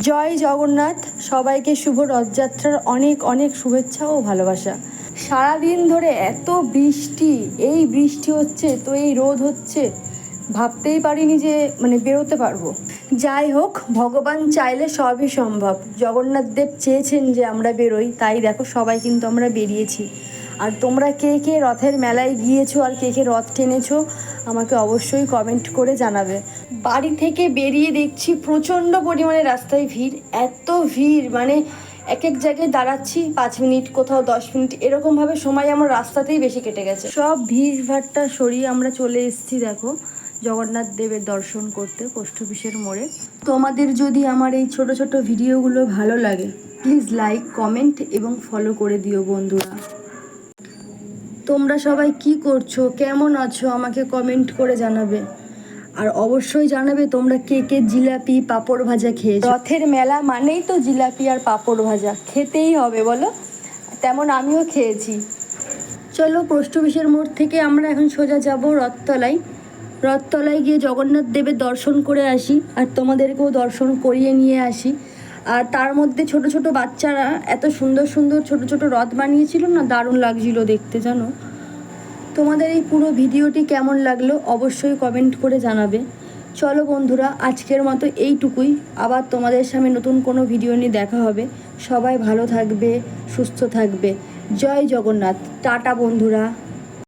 জয় জগন্নাথ। সবাইকে শুভ রথযাত্রার অনেক অনেক শুভেচ্ছা ও ভালোবাসা। সারাদিন ধরে এত বৃষ্টি, এই বৃষ্টি হচ্ছে তো এই রোদ হচ্ছে, ভাবতেই পারিনি যে বেরোতে পারবো। যাই হোক, ভগবান চাইলে সবই সম্ভব। জগন্নাথ দেব চেয়েছেন যে আমরা বেরোই, তাই দেখো সবাই কিন্তু আমরা বেরিয়েছি। আর তোমরা কে কে রথের মেলায় গিয়েছো আর কে কে রথ টেনেছো আমাকে অবশ্যই কমেন্ট করে জানাবে। বাড়ি থেকে বেরিয়ে দেখছি প্রচণ্ড পরিমাণে রাস্তায় ভিড়, এত ভিড় এক এক জায়গায় দাঁড়াচ্ছি 5 মিনিট, কোথাও 10 মিনিট, এরকমভাবে সময় আমার রাস্তাতেই বেশি কেটে গেছে। সব ভিড় ভাট্টা সরিয়ে আমরা চলে এসেছি দেখো জগন্নাথ দেবের দর্শন করতে পোস্ট অফিসের মোড়ে। তোমাদের যদি আমার এই ছোট ছোট ভিডিওগুলো ভালো লাগে প্লিজ লাইক, কমেন্ট এবং ফলো করে দিও বন্ধুরা। তোমরা সবাই কি করছো, কেমন আছো আমাকে কমেন্ট করে জানাবে। আর অবশ্যই জানাবে তোমরা কে কে জিলাপি পাঁপড় ভাজা খেয়েছো। রথের মেলা মানেই তো জিলাপি আর পাঁপড় ভাজা খেতেই হবে বলো, তেমন আমিও খেয়েছি। চলো, পোস্ট অফিসের মোড় থেকে আমরা এখন সোজা যাব রথতলায়। রথতলায় গিয়ে জগন্নাথ দেবের দর্শন করে আসি আর তোমাদেরকেও দর্শন করিয়ে নিয়ে আসি। আর তার মধ্যে ছোট ছোট বাচ্চারা এত সুন্দর সুন্দর ছোট ছোট রথ বানিয়েছিল না, দারুণ লাগছিল দেখতে জানো। তোমাদের এই পুরো ভিডিওটি কেমন লাগলো অবশ্যই কমেন্ট করে জানাবে। চলো বন্ধুরা, আজকের মতো এইটুকুই। আবার তোমাদের সামনে নতুন কোনো ভিডিও নিয়ে দেখা হবে। সবাই ভালো থাকবে, সুস্থ থাকবে। জয় জগন্নাথ। টাটা বন্ধুরা।